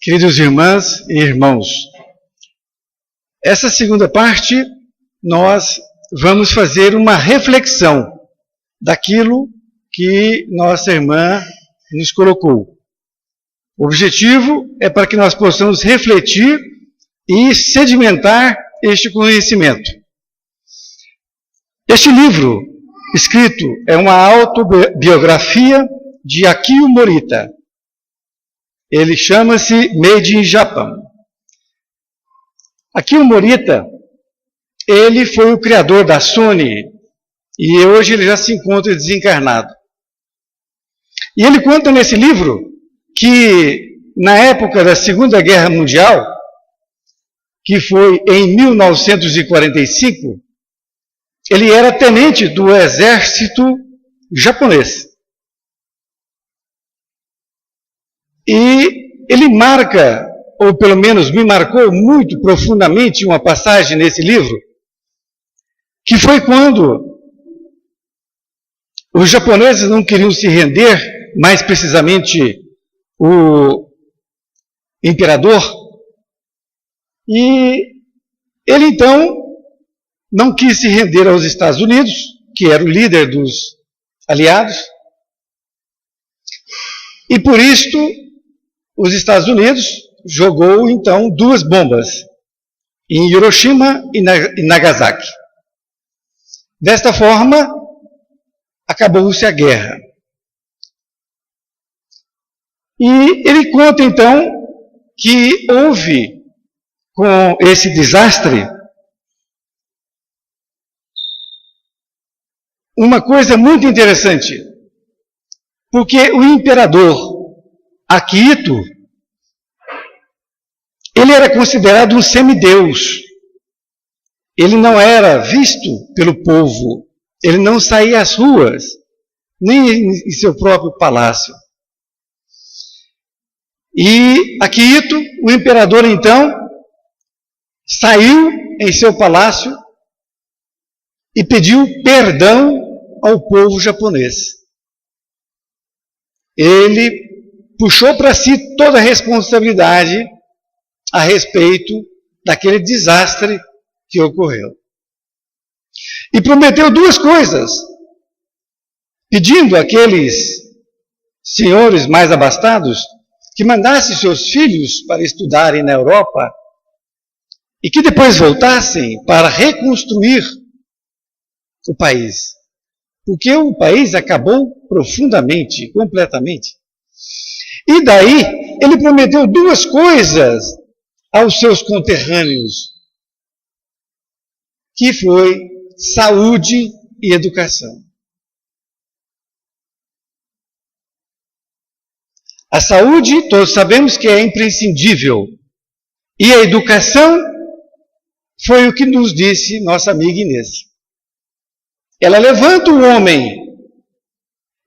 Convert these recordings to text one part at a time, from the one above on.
Queridos irmãs e irmãos, essa segunda parte nós vamos fazer uma reflexão daquilo que nossa irmã nos colocou. O objetivo é para que nós possamos refletir e sedimentar este conhecimento. Este livro escrito é uma autobiografia de Akio Morita. Ele chama-se Made in Japan. Akio Morita, ele foi o criador da Sony e hoje ele já se encontra desencarnado. E ele conta nesse livro que na época da Segunda Guerra Mundial, que foi em 1945, ele era tenente do exército japonês. E ele marca, ou pelo menos me marcou muito profundamente uma passagem nesse livro, que foi quando os japoneses não queriam se render, mais precisamente o imperador, e ele então não quis se render aos Estados Unidos, que era o líder dos aliados, e por isto os Estados Unidos jogou então 2 bombas em Hiroshima e Nagasaki. Desta forma, acabou-se a guerra. E ele conta então que houve, com esse desastre, uma coisa muito interessante, porque o imperador Akihito, ele era considerado um semideus. Ele não era visto pelo povo, ele não saía às ruas, nem em seu próprio palácio. E Akihito, o imperador então, saiu em seu palácio e pediu perdão ao povo japonês. Ele puxou para si toda a responsabilidade a respeito daquele desastre que ocorreu. E prometeu 2 coisas, pedindo àqueles senhores mais abastados que mandassem seus filhos para estudarem na Europa e que depois voltassem para reconstruir o país. Porque o país acabou profundamente, completamente. E daí, ele prometeu 2 coisas aos seus conterrâneos, que foi saúde e educação. A saúde, todos sabemos que é imprescindível. E a educação foi o que nos disse nossa amiga Inês. Ela levanta o homem.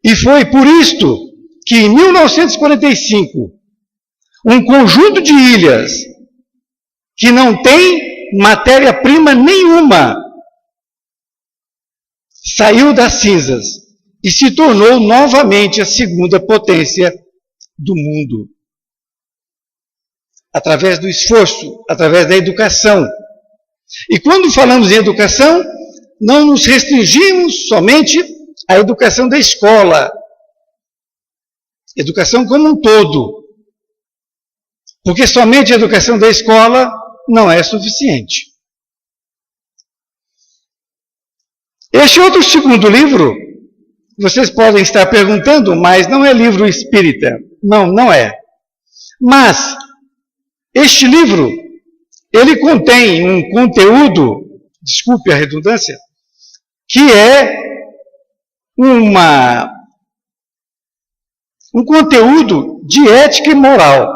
E foi por isto que em 1945, um conjunto de ilhas que não tem matéria-prima nenhuma saiu das cinzas e se tornou novamente a segunda potência do mundo. Através do esforço, através da educação. E quando falamos em educação, não nos restringimos somente à educação da escola, educação como um todo. Porque somente a educação da escola não é suficiente. Este outro segundo livro, vocês podem estar perguntando, mas não é livro espírita. Não, não é. Mas, este livro, ele contém um conteúdo, desculpe a redundância, que é um conteúdo de ética e moral.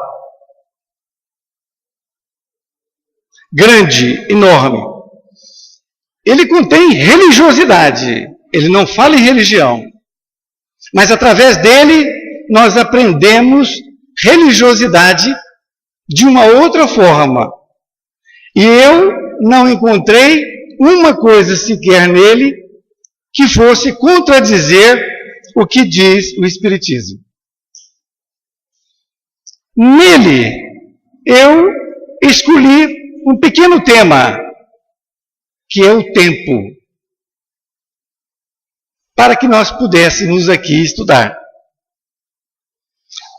Grande, enorme. Ele contém religiosidade. Ele não fala em religião. Mas através dele, nós aprendemos religiosidade de uma outra forma. E eu não encontrei uma coisa sequer nele que fosse contradizer o que diz o Espiritismo. Nele, eu escolhi um pequeno tema, que é o tempo, para que nós pudéssemos aqui estudar.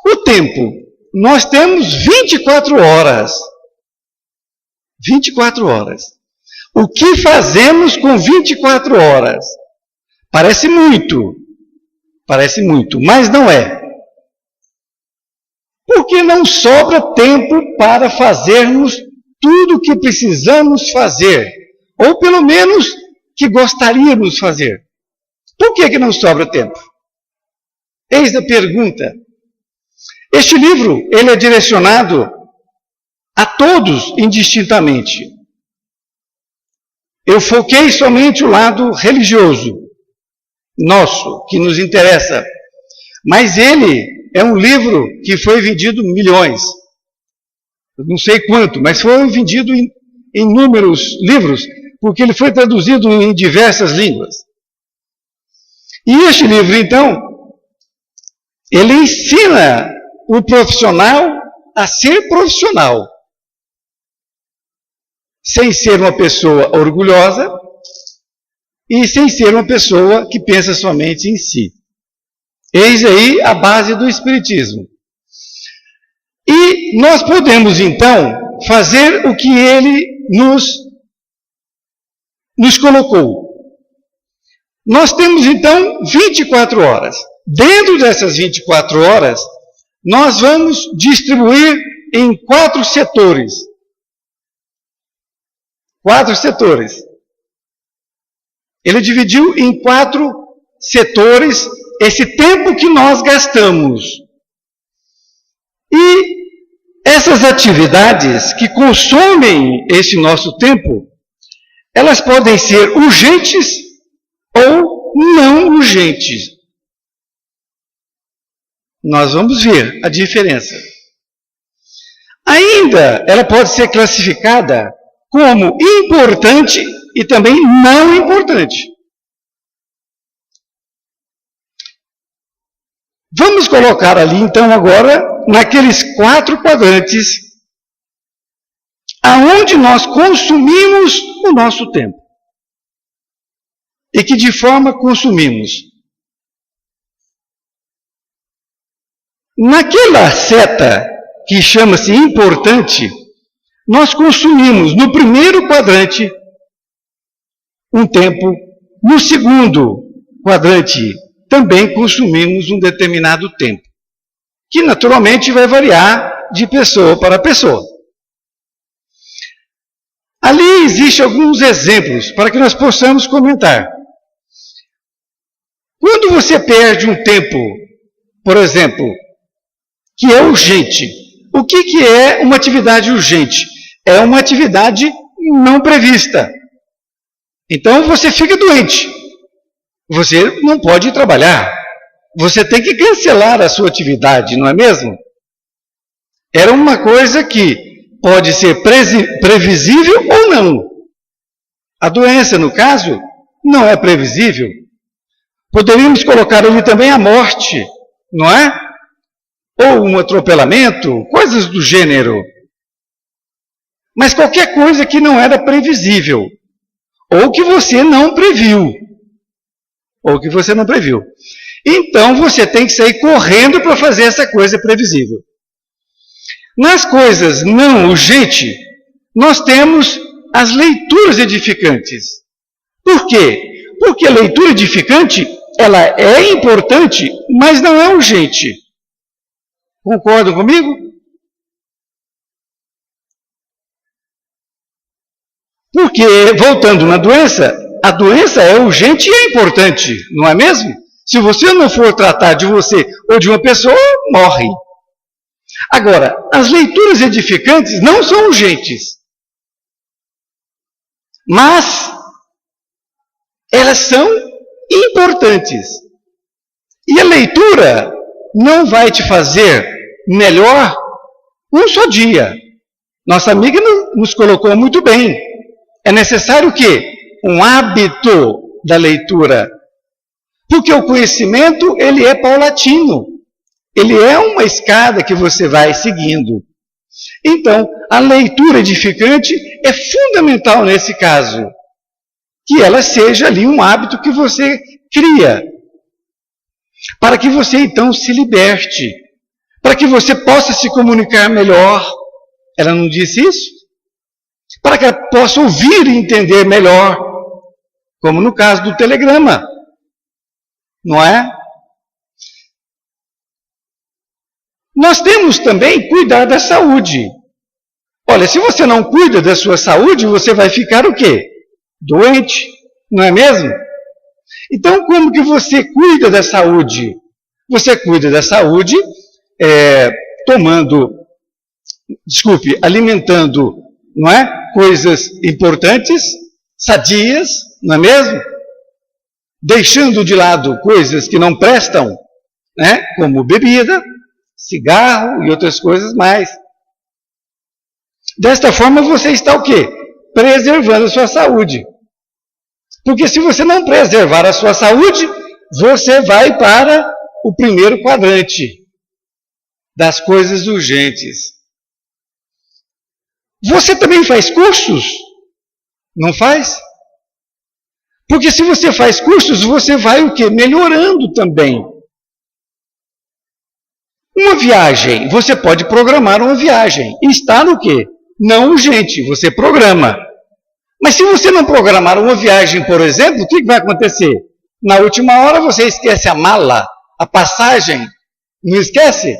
O tempo, nós temos 24 horas. 24 horas. O que fazemos com 24 horas? Parece muito, mas não é. Porque não sobra tempo para fazermos tudo o que precisamos fazer, ou pelo menos que gostaríamos de fazer. Por que não sobra tempo? Eis a pergunta. Este livro, ele é direcionado a todos indistintamente. Eu foquei somente o lado religioso, nosso, que nos interessa. Mas ele é um livro que foi vendido milhões. Não sei quanto, mas foi vendido em inúmeros livros, porque ele foi traduzido em diversas línguas. E este livro, então, ele ensina o profissional a ser profissional, sem ser uma pessoa orgulhosa e sem ser uma pessoa que pensa somente em si. Eis aí a base do Espiritismo. E nós podemos, então, fazer o que ele nos colocou. Nós temos, então, 24 horas. Dentro dessas 24 horas, nós vamos distribuir em 4 setores. 4 setores. Ele dividiu em 4 setores esse tempo que nós gastamos. E essas atividades que consomem esse nosso tempo, elas podem ser urgentes ou não urgentes. Nós vamos ver a diferença. Ainda, ela pode ser classificada como importante e também não importante. Vamos colocar ali, então, agora, naqueles 4 quadrantes, aonde nós consumimos o nosso tempo. E que de forma consumimos? Naquela seta que chama-se importante, nós consumimos no primeiro quadrante um tempo, no segundo quadrante também consumimos um determinado tempo, que naturalmente vai variar de pessoa para pessoa. Ali existem alguns exemplos para que nós possamos comentar. Quando você perde um tempo, por exemplo, que é urgente, o que é uma atividade urgente? É uma atividade não prevista. Então você fica doente. Você não pode trabalhar. Você tem que cancelar a sua atividade, não é mesmo? Era uma coisa que pode ser previsível ou não. A doença, no caso, não é previsível. Poderíamos colocar ali também a morte, não é? Ou um atropelamento, coisas do gênero. Mas qualquer coisa que não era previsível, ou que você não previu. Então você tem que sair correndo para fazer essa coisa previsível. Nas coisas não urgentes, nós temos as leituras edificantes. Por quê? Porque a leitura edificante, ela é importante, mas não é urgente. Concordam comigo? Porque, voltando na doença, a doença é urgente e é importante, não é mesmo? Se você não for tratar de você ou de uma pessoa, morre. Agora, as leituras edificantes não são urgentes, mas elas são importantes. E a leitura não vai te fazer melhor um só dia. Nossa amiga nos colocou muito bem. É necessário o quê? Um hábito da leitura. Porque o conhecimento, ele é paulatino. Ele é uma escada que você vai seguindo. Então, a leitura edificante é fundamental nesse caso. Que ela seja ali um hábito que você cria. Para que você então se liberte. Para que você possa se comunicar melhor. Ela não disse isso? Para que ela possa ouvir e entender melhor. Como no caso do telegrama. Não é? Nós temos também que cuidar da saúde. Olha, se você não cuida da sua saúde, você vai ficar o quê? Doente, não é mesmo? Então, como que você cuida da saúde? Você cuida da saúde alimentando, não é? Coisas importantes, sadias, não é mesmo? Deixando de lado coisas que não prestam, né? Como bebida, cigarro e outras coisas mais. Desta forma você está o quê? Preservando a sua saúde. Porque se você não preservar a sua saúde, você vai para o primeiro quadrante das coisas urgentes. Você também faz cursos? Não faz? Porque se você faz cursos, você vai o quê? Melhorando também. Uma viagem, você pode programar uma viagem. E está no quê? Não urgente, você programa. Mas se você não programar uma viagem, por exemplo, o que vai acontecer? Na última hora você esquece a mala, a passagem. Não esquece?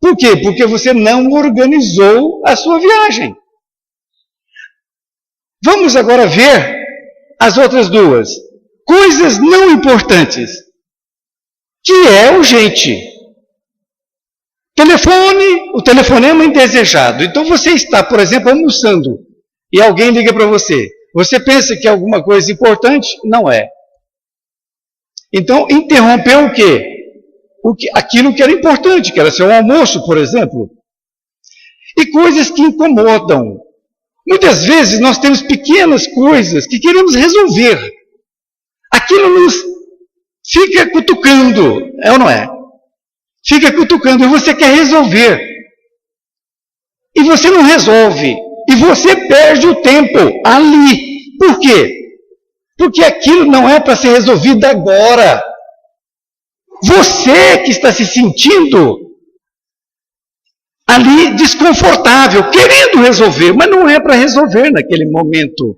Por quê? Porque você não organizou a sua viagem. Vamos agora ver as outras duas. Coisas não importantes. Que é urgente. O telefonema indesejado. Então você está, por exemplo, almoçando e alguém liga para você. Você pensa que é alguma coisa importante? Não é. Então interrompeu o quê? Aquilo que era importante, que era seu almoço, por exemplo. E coisas que incomodam. Muitas vezes nós temos pequenas coisas que queremos resolver. Aquilo nos fica cutucando, é ou não é? Fica cutucando e você quer resolver. E você não resolve. E você perde o tempo ali. Por quê? Porque aquilo não é para ser resolvido agora. Você que está se sentindo ali desconfortável, querendo resolver, mas não é para resolver naquele momento.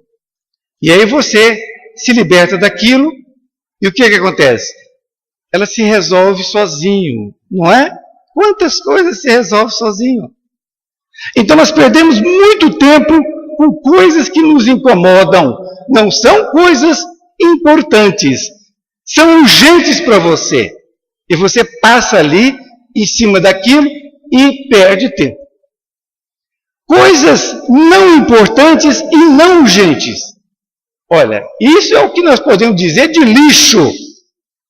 E aí você se liberta daquilo e o que acontece? Ela se resolve sozinho, não é? Quantas coisas se resolve sozinho? Então nós perdemos muito tempo com coisas que nos incomodam. Não são coisas importantes, são urgentes para você. E você passa ali em cima daquilo e perde tempo. Coisas não importantes e não urgentes. Olha, isso é o que nós podemos dizer de lixo.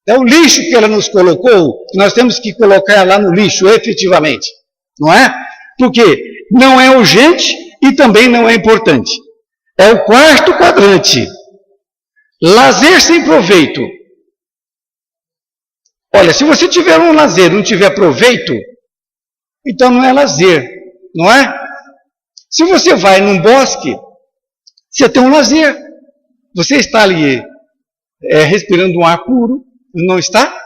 É o lixo que ela nos colocou, que nós temos que colocar lá no lixo, efetivamente. Não é? Porque não é urgente e também não é importante. É o quarto quadrante. Lazer sem proveito. Olha, se você tiver um lazer e não tiver proveito, então não é lazer, não é? Se você vai num bosque, você tem um lazer. Você está ali respirando um ar puro, não está?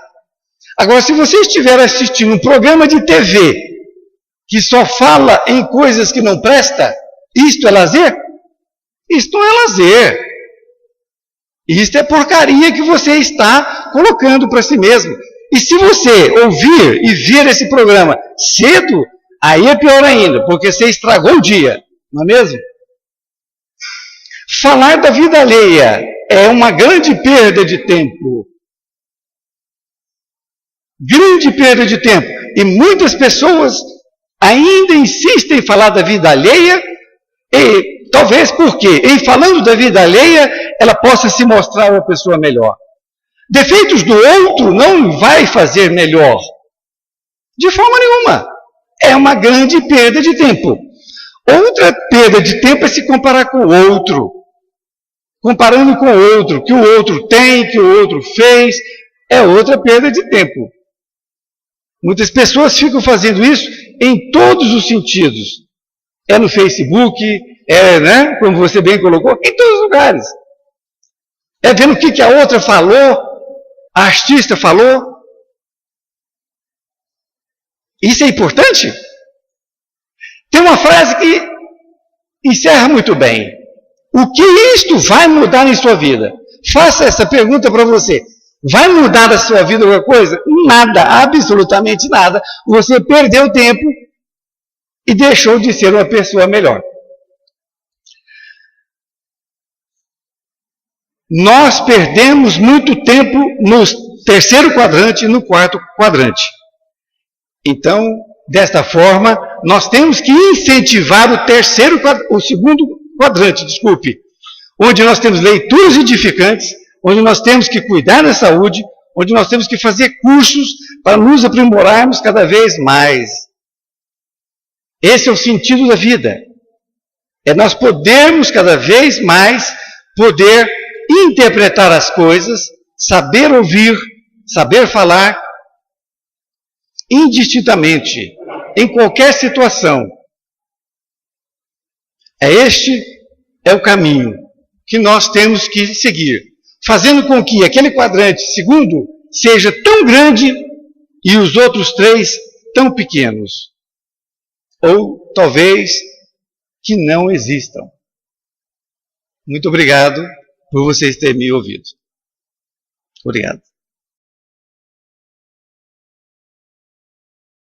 Agora, se você estiver assistindo um programa de TV que só fala em coisas que não presta, isto é lazer? Isto não é lazer. Isto é porcaria que você está colocando para si mesmo. E se você ouvir e ver esse programa cedo, aí é pior ainda, porque você estragou o dia, não é mesmo? Falar da vida alheia é uma grande perda de tempo. Grande perda de tempo. E muitas pessoas ainda insistem em falar da vida alheia, e talvez porque, em falando da vida alheia, ela possa se mostrar uma pessoa melhor. Defeitos do outro não vai fazer melhor. De forma nenhuma. É uma grande perda de tempo. Outra perda de tempo é se comparar com o outro. Comparando com o outro, que o outro tem, que o outro fez, é outra perda de tempo. Muitas pessoas ficam fazendo isso em todos os sentidos. É no Facebook, né, como você bem colocou, em todos os lugares. É vendo o que a outra falou, a artista falou. Isso é importante? Tem uma frase que encerra muito bem. O que isto vai mudar em sua vida? Faça essa pergunta para você. Vai mudar da sua vida alguma coisa? Nada, absolutamente nada. Você perdeu tempo e deixou de ser uma pessoa melhor. Nós perdemos muito tempo no terceiro quadrante e no quarto quadrante. Então, desta forma, nós temos que incentivar o segundo quadrante, onde nós temos leituras edificantes, onde nós temos que cuidar da saúde, onde nós temos que fazer cursos para nos aprimorarmos cada vez mais. Esse é o sentido da vida. É nós podermos cada vez mais poder interpretar as coisas, saber ouvir, saber falar indistintamente, em qualquer situação. Este é o caminho que nós temos que seguir, fazendo com que aquele quadrante segundo seja tão grande e os outros 3 tão pequenos. Ou talvez que não existam. Muito obrigado por vocês terem me ouvido. Obrigado.